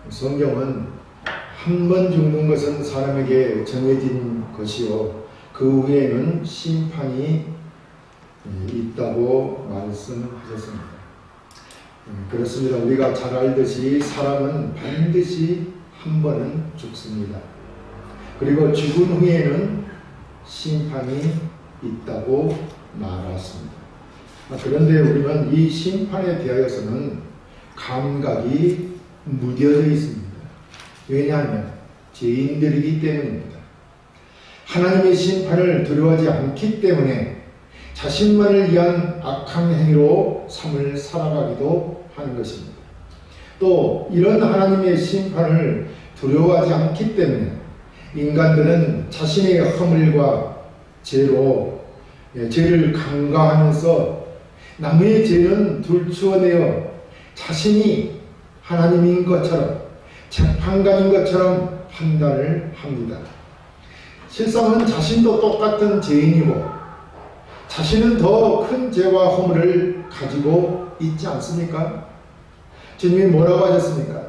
성경은 한 번 죽는 것은 사람에게 정해진 것이요 그 후에는 심판이 있다고 말씀하셨습니다. 그렇습니다. 우리가 잘 알듯이 사람은 반드시 한 번은 죽습니다. 그리고 죽은 후에는 심판이 있다고 말했습니다. 그런데 우리는 이 심판에 대하여서는 감각이 무뎌져 있습니다. 왜냐하면 죄인들이기 때문입니다. 하나님의 심판을 두려워하지 않기 때문에 자신만을 위한 악한 행위로 삶을 살아가기도 하는 것입니다. 또 이런 하나님의 심판을 두려워하지 않기 때문에 인간들은 자신의 허물과 죄를 간과하면서 남의 죄는 둘러내어 자신이 하나님인 것처럼 재판관인 것처럼 판단을 합니다. 실상은 자신도 똑같은 죄인이고 자신은 더 큰 죄와 허물을 가지고 있지 않습니까? 주님이 뭐라고 하셨습니까?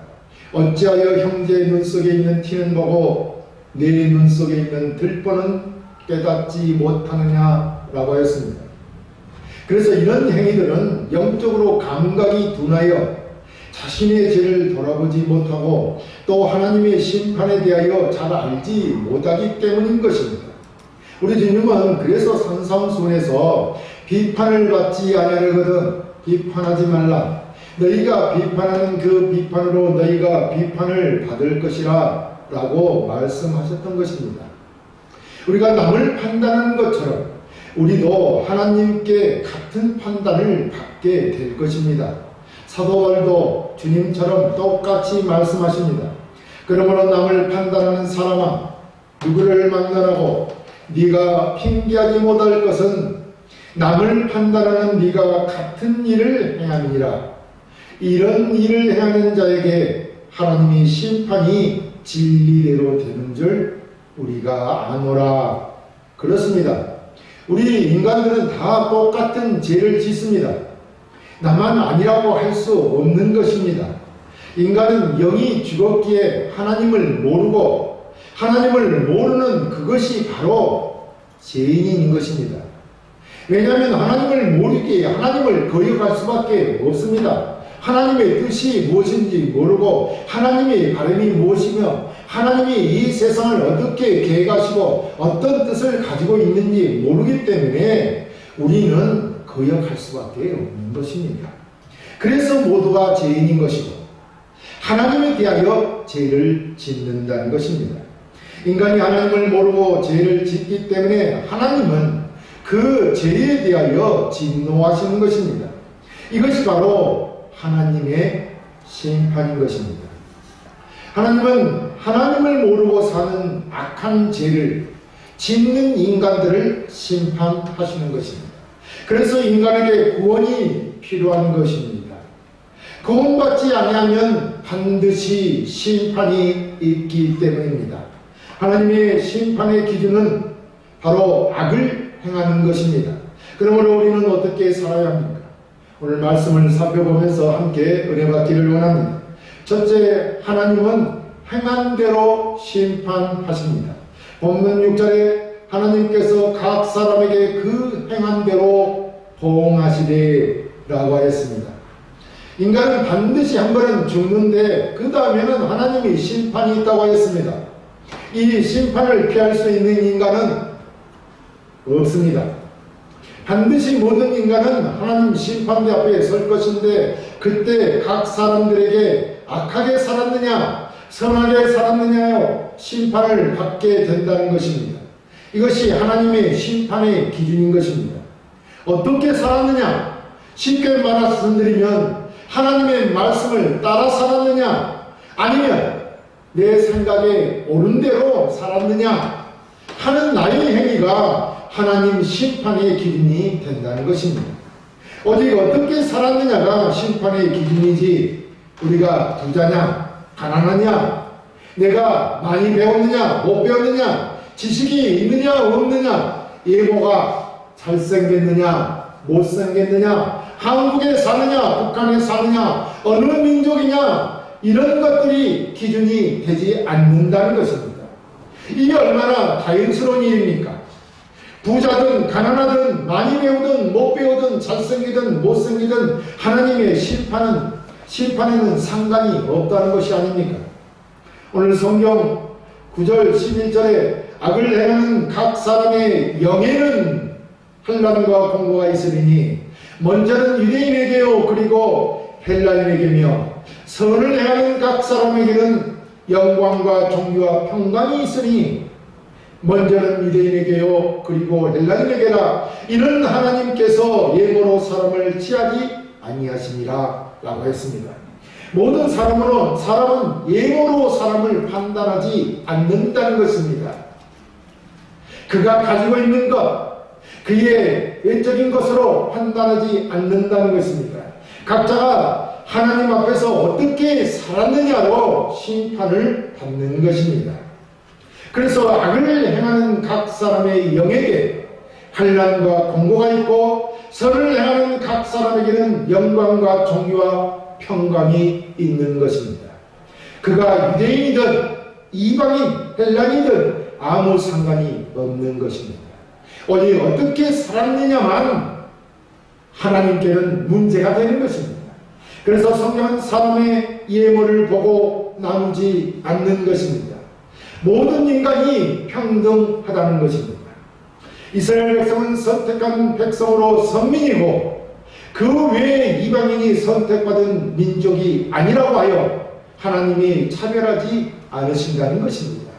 어찌하여 형제의 눈 속에 있는 티는 보고 내 눈 속에 있는 들보는 깨닫지 못하느냐라고 하였습니다. 그래서 이런 행위들은 영적으로 감각이 둔하여 자신의 죄를 돌아보지 못하고 또 하나님의 심판에 대하여 잘 알지 못하기 때문인 것입니다. 우리 주님은 그래서 산상수훈에서 비판을 받지 아니하거든 비판하지 말라. 너희가 비판하는 그 비판으로 너희가 비판을 받을 것이라 라고 말씀하셨던 것입니다. 우리가 남을 판단하는 것처럼 우리도 하나님께 같은 판단을 받게 될 것입니다. 사도 바울도 주님처럼 똑같이 말씀하십니다. 그러므로 남을 판단하는 사람아 누구를 막론하고 네가 핑계하지 못할 것은 남을 판단하는 네가 같은 일을 행함이니라. 이런 일을 행하는 자에게 하나님의 심판이 진리대로 되는 줄 우리가 아노라. 그렇습니다. 우리 인간들은 다 똑같은 죄를 짓습니다. 나만 아니라고 할 수 없는 것입니다. 인간은 영이 죽었기에 하나님을 모르고 하나님을 모르는 그것이 바로 죄인인 것입니다. 왜냐하면 하나님을 모르기에 하나님을 거역할 수밖에 없습니다. 하나님의 뜻이 무엇인지 모르고 하나님의 바람이 무엇이며 하나님이 이 세상을 어떻게 계획하시고 어떤 뜻을 가지고 있는지 모르기 때문에 우리는 거역할 수밖에 없는 것입니다. 그래서 모두가 죄인인 것이고 하나님에 대하여 죄를 짓는다는 것입니다. 인간이 하나님을 모르고 죄를 짓기 때문에 하나님은 그 죄에 대하여 진노하시는 것입니다. 이것이 바로 하나님의 심판인 것입니다. 하나님은 하나님을 모르고 사는 악한 죄를 짓는 인간들을 심판하시는 것입니다. 그래서 인간에게 구원이 필요한 것입니다. 구원받지 아니하면 반드시 심판이 있기 때문입니다. 하나님의 심판의 기준은 바로 악을 행하는 것입니다. 그러므로 우리는 어떻게 살아야 합니까? 오늘 말씀을 살펴보면서 함께 은혜 받기를 원합니다. 첫째, 하나님은 행한 대로 심판하십니다. 본문 6절에 하나님께서 각 사람에게 그 행한 대로 보응하시되 라고 하였습니다. 인간은 반드시 한 번은 죽는데 그 다음에는 하나님이 심판이 있다고 하였습니다. 이 심판을 피할 수 있는 인간은 없습니다. 반드시 모든 인간은 하나님 심판대 앞에 설 것인데 그때 각 사람들에게 악하게 살았느냐 선하게 살았느냐요 심판을 받게 된다는 것입니다. 이것이 하나님의 심판의 기준인 것입니다. 어떻게 살았느냐? 쉽게 말씀드리면 하나님의 말씀을 따라 살았느냐? 아니면 내 생각에 옳은 대로 살았느냐? 하는 나의 행위가 하나님 심판의 기준이 된다는 것입니다. 오직 어떻게 살았느냐가 심판의 기준이지 우리가 부자냐? 가난하냐? 내가 많이 배웠느냐? 못 배웠느냐? 지식이 있느냐? 없느냐? 예보가 잘생겼느냐? 못생겼느냐? 한국에 사느냐? 북한에 사느냐? 어느 민족이냐? 이런 것들이 기준이 되지 않는다는 것입니다. 이게 얼마나 다행스러운 일입니까? 부자든 가난하든 많이 배우든 못 배우든 잘생기든 못생기든 하나님의 심판에는 상관이 없다는 것이 아닙니까? 오늘 성경 9절 11절에 악을 행하는 각 사람의 영에는 환난과 공고가 있으리니 먼저는 유대인에게요 그리고 헬라인에게며 선을 행하는 각 사람에게는 영광과 존귀와 평강이 있으니 먼저는 유대인에게요 그리고 헬라인에게라 이는 하나님께서 예고로 사람을 취하지 아니하심이라 라고 했습니다. 모든 사람은 예고로 사람을 판단하지 않는다는 것입니다. 그가 가지고 있는 것, 그의 외적인 것으로 판단하지 않는다는 것입니다. 각자가 하나님 앞에서 어떻게 살았느냐로 심판을 받는 것입니다. 그래서 악을 행하는 각 사람의 영에게 환난과 공고가 있고 선을 행하는 각 사람에게는 영광과 존귀와 평강이 있는 것입니다. 그가 유대인이든 이방인, 헬라인이든 아무 상관이 없는 것입니다. 오직 어떻게 살았느냐만 하나님께는 문제가 되는 것입니다. 그래서 성경은 사람의 예물을 보고 나누지 않는 것입니다. 모든 인간이 평등하다는 것입니다. 이스라엘 백성은 선택한 백성으로 선민이고 그 외에 이방인이 선택받은 민족이 아니라고 하여 하나님이 차별하지 않으신다는 것입니다.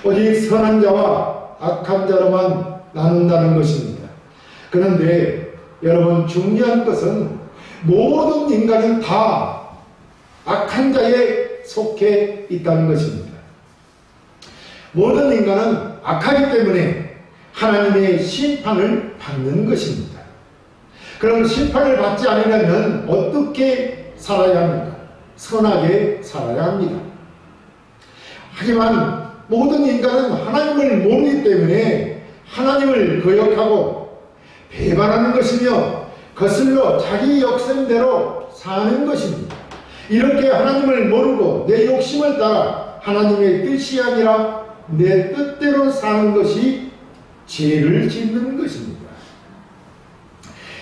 오직 선한 자와 악한 자로만 나눈다는 것입니다. 그런데 여러분 중요한 것은 모든 인간은 다 악한 자에 속해 있다는 것입니다. 모든 인간은 악하기 때문에 하나님의 심판을 받는 것입니다. 그럼 심판을 받지 않으려면 어떻게 살아야 합니까? 선하게 살아야 합니다. 하지만 모든 인간은 하나님을 모르기 때문에 하나님을 거역하고 배반하는 것이며 거슬러 자기 욕심대로 사는 것입니다. 이렇게 하나님을 모르고 내 욕심을 따라 하나님의 뜻이 아니라 내 뜻대로 사는 것이 죄를 짓는 것입니다.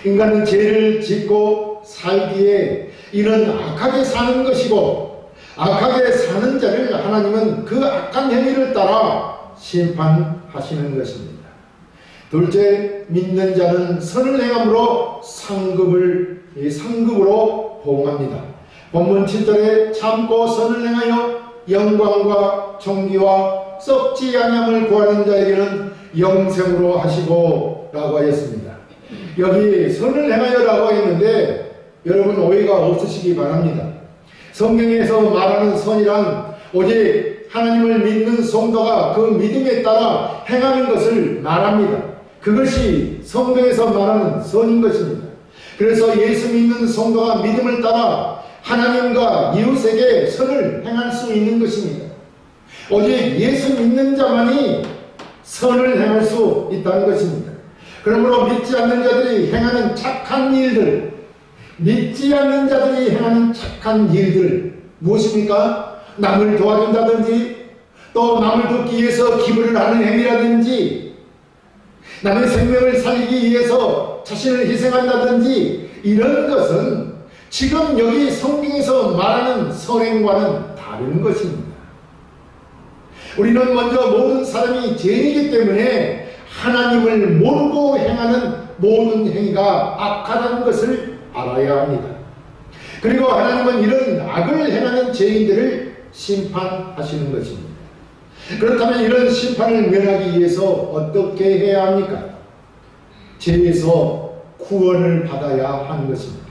인간은 죄를 짓고 살기에 이는 악하게 사는 것이고 악하게 사는 자를 하나님은 그 악한 행위를 따라 심판하시는 것입니다. 둘째, 믿는 자는 선을 행함으로 상급으로 보응합니다. 본문 7절에 참고 선을 행하여 영광과 존귀와 썩지 아니함을 구하는 자에게는 영생으로 하시고 라고 하였습니다. 여기 선을 행하여 라고 했는데 여러분 오해가 없으시기 바랍니다. 성경에서 말하는 선이란 오직 하나님을 믿는 성도가 그 믿음에 따라 행하는 것을 말합니다. 그것이 성경에서 말하는 선인 것입니다. 그래서 예수 믿는 성도가 믿음을 따라 하나님과 이웃에게 선을 행할 수 있는 것입니다. 오직 예수 믿는 자만이 선을 행할 수 있다는 것입니다. 그러므로 믿지 않는 자들이 행하는 착한 일들, 무엇입니까? 남을 도와준다든지 또 남을 돕기 위해서 기부를 하는 행위라든지 남의 생명을 살리기 위해서 자신을 희생한다든지 이런 것은 지금 여기 성경에서 말하는 선행과는 다른 것입니다. 우리는 먼저 모든 사람이 죄인이기 때문에 하나님을 모르고 행하는 모든 행위가 악하다는 것을 알아야 합니다. 그리고 하나님은 이런 악을 행하는 죄인들을 심판하시는 것입니다. 그렇다면 이런 심판을 면하기 위해서 어떻게 해야 합니까? 죄에서 구원을 받아야 하는 것입니다.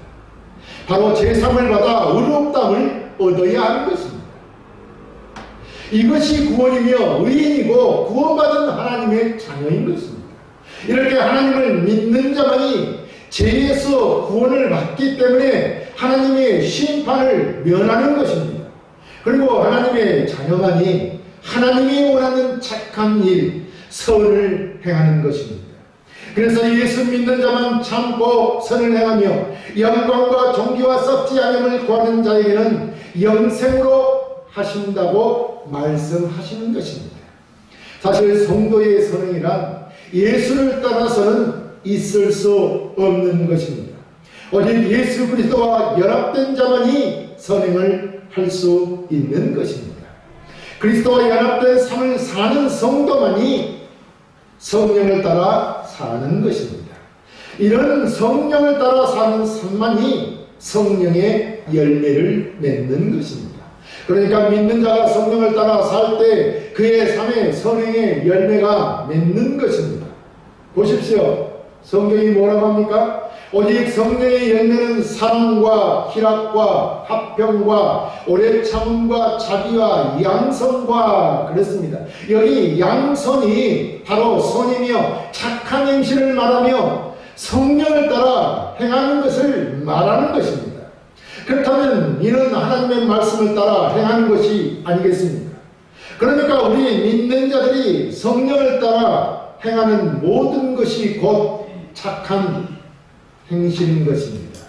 바로 제사함을 받아 의롭다함을 얻어야 하는 것입니다. 이것이 구원이며 의인이고 구원받은 하나님의 자녀인 것입니다. 이렇게 하나님을 믿는 자만이 죄에서 구원을 받기 때문에 하나님의 심판을 면하는 것입니다. 그리고 하나님의 자녀만이 하나님이 원하는 착한 일, 선을 행하는 것입니다. 그래서 예수 믿는 자만 참고 선을 행하며 영광과 존귀와 썩지 아니함을 구하는 자에게는 영생으로 하신다고 말씀하시는 것입니다. 사실 성도의 선행이란 예수를 따라서는 있을 수 없는 것입니다. 오직 예수 그리스도와 연합된 자만이 선행을 할 수 있는 것입니다. 그리스도와 연합된 삶을 사는 성도만이 성령을 따라 사는 것입니다. 이런 성령을 따라 사는 삶만이 성령의 열매를 맺는 것입니다. 그러니까 믿는 자가 성령을 따라 살 때 그의 삶에 선행의 열매가 맺는 것입니다. 보십시오. 성경이 뭐라고 합니까? 오직 성령의 열매는 사랑과 희락과 화평과 오래 참음과 자비와 양선과 그랬습니다. 여기 양선이 바로 선이며 착한 행실을 말하며 성령을 따라 행하는 것을 말하는 것입니다. 그렇다면 이는 하나님의 말씀을 따라 행하는 것이 아니겠습니까? 그러니까 우리 믿는 자들이 성령을 따라 행하는 모든 것이 곧 착한 행실인 것입니다.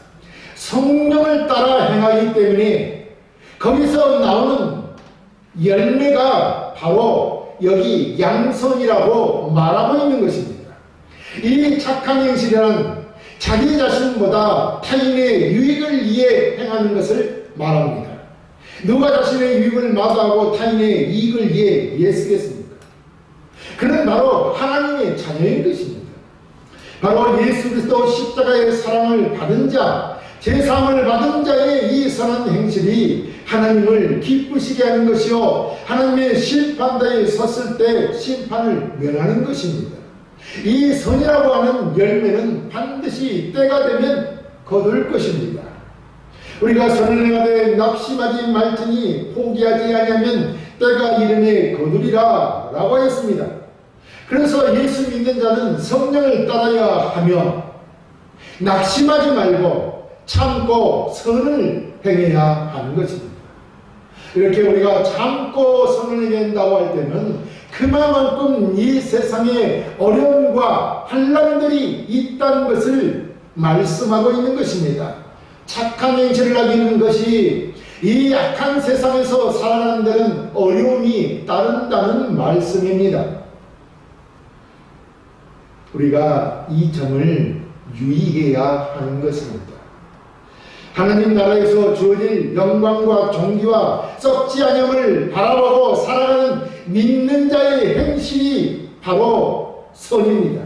성령을 따라 행하기 때문에 거기서 나오는 열매가 바로 여기 양선이라고 말하고 있는 것입니다. 이 착한 행실이란 자기 자신보다 타인의 유익을 위해 행하는 것을 말합니다. 누가 자신의 유익을 마다하고 타인의 이익을 위해 애쓰겠습니까? 그는 바로 하나님의 자녀인 것입니다. 바로 예수 그리스도 십자가의 사랑을 받은 자, 제사함을 받은 자의 이 선한 행실이 하나님을 기쁘시게 하는 것이요 하나님의 심판대에 섰을 때 심판을 면하는 것입니다. 이 선이라고 하는 열매는 반드시 때가 되면 거둘 것입니다. 우리가 선을 행하되 낙심하지 말지니 포기하지 아니하면 때가 이르매 거두리라 라고 했습니다. 그래서 예수 믿는 자는 성령을 따라야 하며 낙심하지 말고 참고 선을 행해야 하는 것입니다. 이렇게 우리가 참고 선을 행한다고 할 때는 그만큼 이 세상에 어려움과 환난들이 있다는 것을 말씀하고 있는 것입니다. 착한 행실을 하기는 것이 이 약한 세상에서 살아가는 데는 어려움이 따른다는 말씀입니다. 우리가 이 점을 유의해야 하는 것입니다. 하나님 나라에서 주어질 영광과 존귀와 썩지 아니함을 바라보고 살아가는 믿는 자의 행실이 바로 선입니다.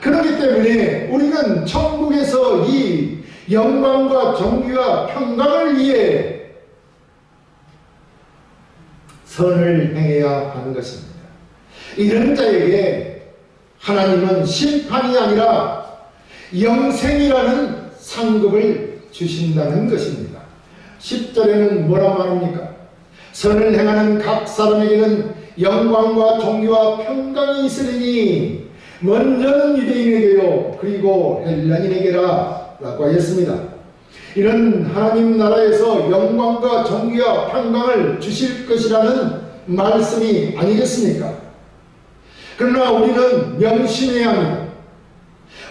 그렇기 때문에 우리는 천국에서 이 영광과 존귀와 평강을 위해 선을 행해야 하는 것입니다. 이런 자에게 하나님은 심판이 아니라 영생이라는 상급을 주신다는 것입니다. 10절에는 뭐라고 말합니까? 선을 행하는 각 사람에게는 영광과 존귀와 평강이 있으리니 먼저는 유대인에게요 그리고 헬라인에게라 라고 하였습니다. 이는 하나님 나라에서 영광과 존귀와 평강을 주실 것이라는 말씀이 아니겠습니까? 그러나 우리는 명심해야 합니다.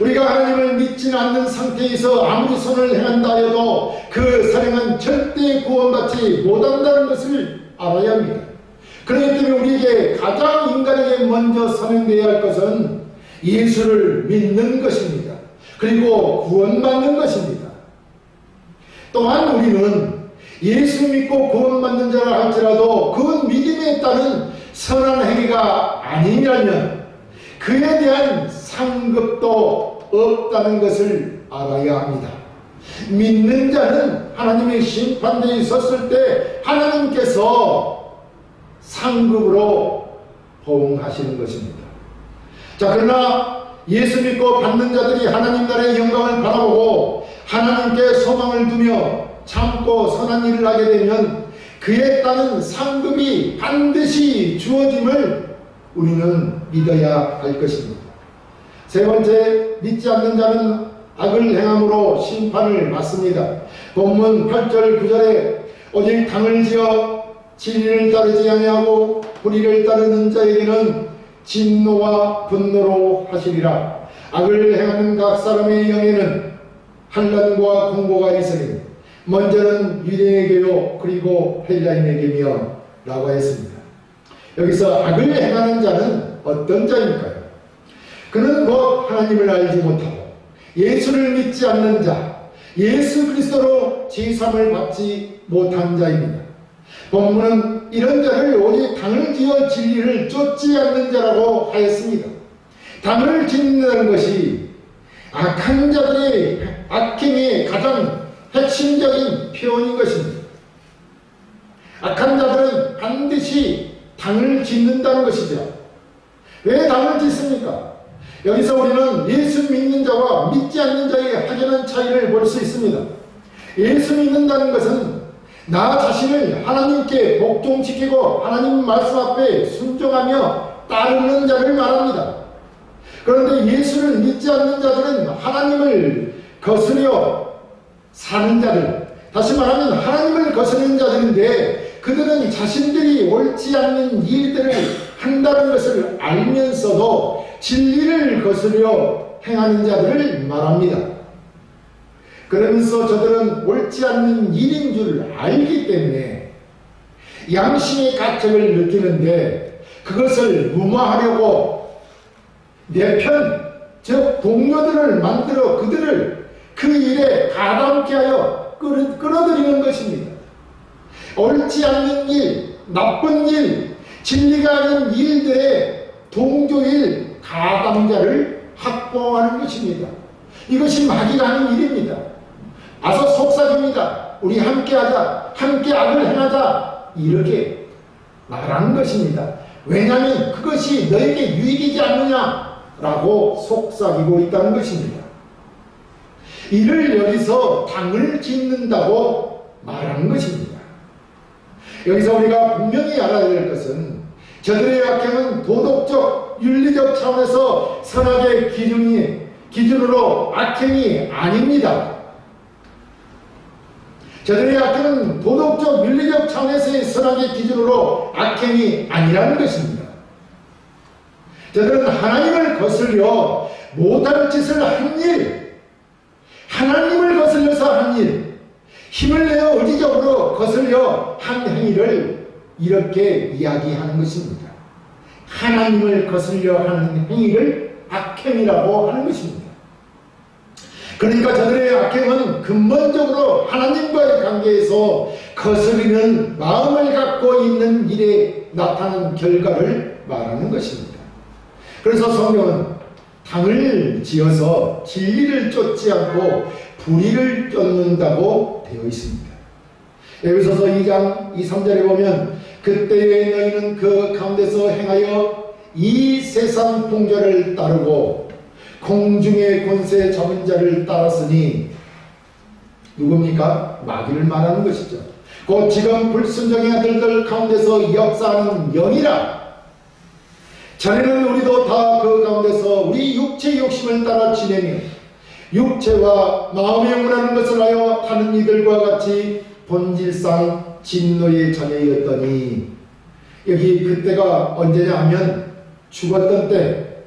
우리가 하나님을 믿지는 않는 상태에서 아무리 선을 행한다 해도 그 선행은 절대 구원받지 못한다는 것을 알아야 합니다. 그렇기 때문에 우리에게 가장 인간에게 먼저 선행되어야 할 것은 예수를 믿는 것입니다. 그리고 구원받는 것입니다. 또한 우리는 예수 믿고 구원받는 자라 할지라도 그 믿음에 따른 선한 행위가 아니라면 그에 대한 상급도 없다는 것을 알아야 합니다. 믿는 자는 하나님의 심판대에 섰을 때 하나님께서 상급으로 보응하시는 것입니다. 자, 그러나 예수 믿고 받는 자들이 하나님 나라의 영광을 바라보고 하나님께 소망을 두며 참고 선한 일을 하게 되면 그에 따른 상급이 반드시 주어짐을 우리는 믿어야 할 것입니다. 세 번째, 믿지 않는 자는 악을 행함으로 심판을 받습니다. 본문 8절 9절에 오직 당을 지어 진리를 따르지 아니하고 불의를 따르는 자에게는 진노와 분노로 하시리라. 악을 행하는 각 사람의 영에는 환난과 공고가 있으니 먼저는 유대인에게요 그리고 헬라인에게며 라고 했습니다. 여기서 악을 행하는 자는 어떤 자입니까요? 그는 곧 하나님을 알지 못하고 예수를 믿지 않는 자, 예수 그리스도로 지삼을 받지 못한 자입니다. 본문은 이런 자를 오직 당을 지어 진리를 쫓지 않는 자라고 하였습니다. 당을 짓는다는 것이 악한 자들의 악행의 가장 핵심적인 표현인 것입니다. 악한 자들은 반드시 당을 짓는다는 것이죠. 왜 당을 짓습니까? 여기서 우리는 예수 믿는 자와 믿지 않는 자의 확연한 차이를 볼 수 있습니다. 예수 믿는다는 것은 나 자신을 하나님께 복종시키고 하나님 말씀 앞에 순종하며 따르는 자를 말합니다. 그런데 예수를 믿지 않는 자들은 하나님을 거스려 사는 자들, 다시 말하면 하나님을 거스르는 자들인데 그들은 자신들이 옳지 않는 일들을 한다는 것을 알면서도 진리를 거스려 행하는 자들을 말합니다. 그러면서 저들은 옳지 않는 일인 줄 알기 때문에 양심의 가책을 느끼는데 그것을 무마하려고 내 편, 즉 동료들을 만들어 그들을 그 일에 가담케 하여 끌어들이는 것입니다. 옳지 않는 일, 나쁜 일, 진리가 아닌 일들의 동조일 가담자를 확보하는 것입니다. 이것이 마귀가 하는 일입니다. 아서 속삭입니다. 우리 함께하자, 함께 악을 행하자, 이렇게 말하는 것입니다. 왜냐하면 그것이 너에게 유익이지 않느냐라고 속삭이고 있다는 것입니다. 이를 여기서 당을 짓는다고 말하는 것입니다. 여기서 우리가 분명히 알아야 될 것은 저들의 악행은 도덕적, 윤리적 차원에서 선악의 기준으로 악행이 아닙니다. 저들의 악행은 도덕적, 윤리적 차원에서의 선악의 기준으로 악행이 아니라는 것입니다. 저들은 하나님을 거슬려 못할 짓을 한 일, 하나님을 거슬려서 한 일, 힘을 내어 의지적으로 거슬려 한 행위를 이렇게 이야기하는 것입니다. 하나님을 거슬려 하는 행위를 악행이라고 하는 것입니다. 그러니까 저들의 악행은 근본적으로 하나님과의 관계에서 거스르는 마음을 갖고 있는 일에 나타나는 결과를 말하는 것입니다. 그래서 성경은 당을 지어서 진리를 쫓지 않고 불의를 쫓는다고 되어 있습니다. 에베소서 2장 2, 3절에 보면 그때에 너희는 그 가운데서 행하여 이 세상 풍조를 따르고 공중의 권세 잡은 자를 따랐으니 누굽니까? 마귀를 말하는 것이죠. 곧 지금 불순종의 아들들 가운데서 역사하는 영이라. 자네는 우리도 다 그 가운데서 우리 육체의 욕심을 따라 지내며 육체와 마음에 원하는 것을 하여 하는 이들과 같이 본질상 진노의 자녀였더니, 여기 그때가 언제냐 하면 죽었던 때,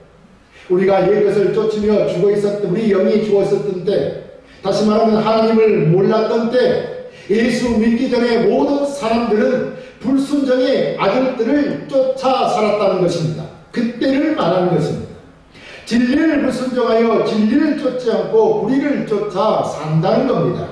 우리가 이것을 쫓으며 죽어 있었던, 우리 영이 죽어 있었던 때, 다시 말하면 하나님을 몰랐던 때, 예수 믿기 전에 모든 사람들은 불순종의 아들들을 쫓아 살았다는 것입니다. 그때를 말하는 것입니다. 진리를 불순종하여 진리를 쫓지 않고 불의를 쫓아 산다는 겁니다.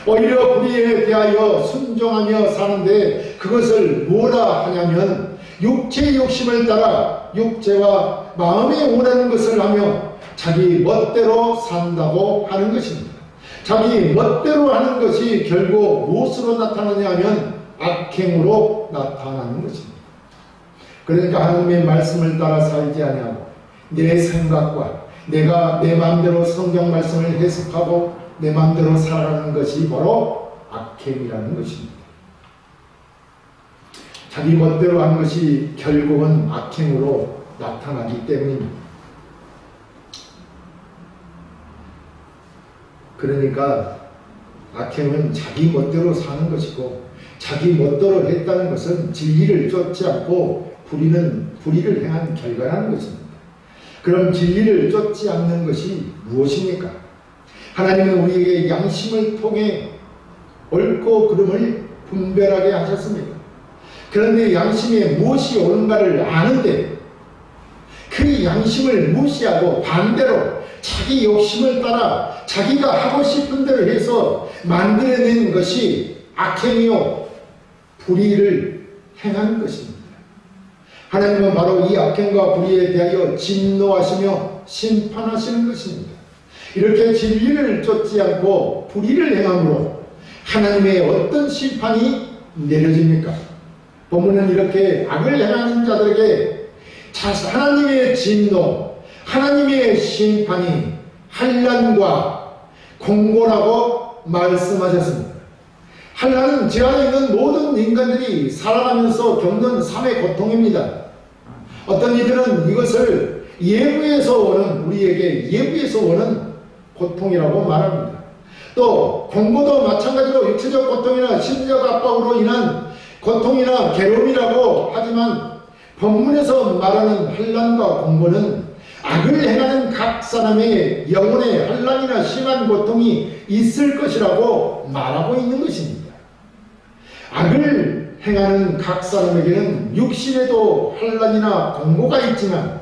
오히려 불의에 대하여 순종하며 사는데 그것을 뭐라 하냐면 육체의 욕심을 따라 육체와 마음에 원하는 것을 하며 자기 멋대로 산다고 하는 것입니다. 자기 멋대로 하는 것이 결국 무엇으로 나타나냐 하면 악행으로 나타나는 것입니다. 그러니까 하나님의 말씀을 따라 살지 아니하고 내 생각과 내가 내 마음대로 성경 말씀을 해석하고 내 마음대로 살아가는 것이 바로 악행이라는 것입니다. 자기 멋대로 하는 것이 결국은 악행으로 나타나기 때문입니다. 그러니까 악행은 자기 멋대로 사는 것이고, 자기 멋대로 했다는 것은 진리를 쫓지 않고 불의를 행한 결과라는 것입니다. 그럼 진리를 쫓지 않는 것이 무엇입니까? 하나님은 우리에게 양심을 통해 옳고 그름을 분별하게 하셨습니다. 그런데 양심에 무엇이 옳은가를 아는데 그 양심을 무시하고 반대로 자기 욕심을 따라 자기가 하고 싶은 대로 해서 만들어낸 것이 악행이요 불의를 행한 것입니다. 하나님은 바로 이 악행과 불의에 대하여 진노하시며 심판하시는 것입니다. 이렇게 진리를 쫓지 않고 불의를 행함으로 하나님의 어떤 심판이 내려집니까? 본문은 이렇게 악을 행하는 자들에게 하나님의 진노, 하나님의 심판이 환난과 공고라고 말씀하셨습니다. 환난은 제 안에 있는 모든 인간들이 살아가면서 겪는 삶의 고통입니다. 어떤 이들은 이것을 예부에서 오는, 우리에게 예부에서 오는 고통이라고 말합니다. 또 공고도 마찬가지로 육체적 고통이나 심리적 압박으로 인한 고통이나 괴로움이라고 하지만 본문에서 말하는 환난과 공고는 악을 행하는 각 사람에게 영혼의 환난이나 심한 고통이 있을 것이라고 말하고 있는 것입니다. 악을 행하는 각 사람에게는 육신에도 환난이나 공고가 있지만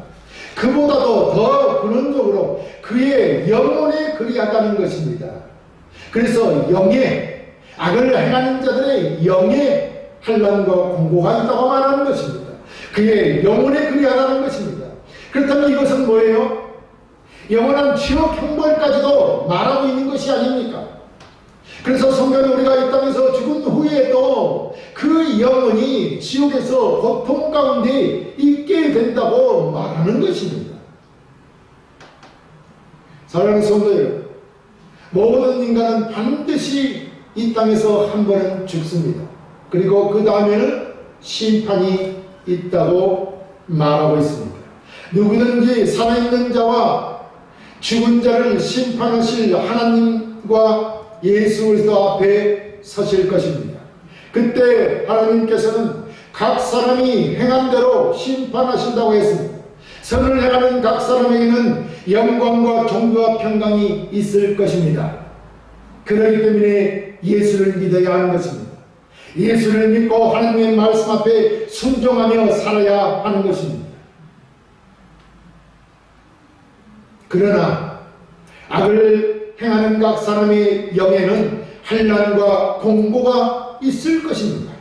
그보다도 더 근원적으로 그의 영혼에 그리하다는 것입니다. 그래서 영의 악을 행하는 자들의 영의 환난과 공고가 있다고 말하는 것입니다. 그의 영혼에 그리하다는 것입니다. 그렇다면 이것은 뭐예요? 영원한 지옥 형벌까지도 말하고 있는 것이 아닙니까? 그래서 성경에 우리가 이 땅에서 죽은 후에도 그 영혼이 지옥에서 고통 가운데 있게 된다고 말하는 것입니다. 사랑하는 성도 여러분, 모든 인간은 반드시 이 땅에서 한 번은 죽습니다. 그리고 그 다음에는 심판이 있다고 말하고 있습니다. 누구든지 살아있는 자와 죽은 자를 심판하실 하나님과 예수 그리스도 앞에 서실 것입니다. 그때 하나님께서는 각 사람이 행한 대로 심판하신다고 했습니다. 선을 행하는 각 사람에게는 영광과 존귀와 평강이 있을 것입니다. 그렇기 때문에 예수를 믿어야 하는 것입니다. 예수를 믿고 하나님의 말씀 앞에 순종하며 살아야 하는 것입니다. 그러나 악을 행하는 각 사람의 영에는 환난과 공고가 있을 것입니다.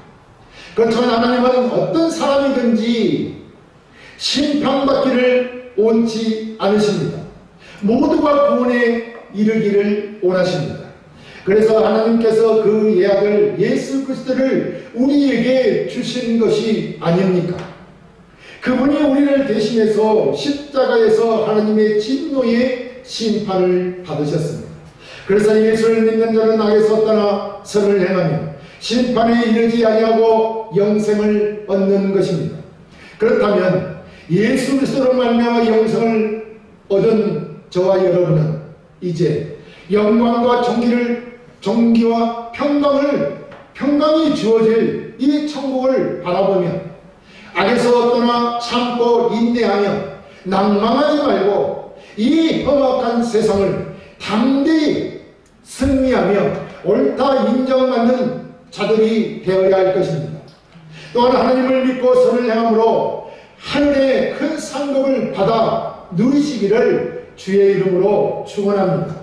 그렇지만 하나님은 어떤 사람이든지 심판받기를 원치 않으십니다. 모두가 구원에 이르기를 원하십니다. 그래서 하나님께서 그 예약을 예수 그리스도를 우리에게 주신 것이 아닙니까? 그분이 우리를 대신해서 십자가에서 하나님의 진노의 심판을 받으셨습니다. 그래서 예수를 믿는 자는 악에서 떠나 선을 행하며 심판에 이르지 아니하고 영생을 얻는 것입니다. 그렇다면 예수 그리스도로 말미암아 영생을 얻은 저와 여러분은 이제 영광과 존귀와 평강이 주어질 이 천국을 바라보며 악에서 떠나 참고 인내하며 낭망하지 말고 이 험악한 세상을 담대히 승리하며 옳다 인정받는 자들이 되어야 할 것입니다. 또한 하나님을 믿고 선을 행함으로 하늘의 큰 상급을 받아 누리시기를 주의 이름으로 축원합니다.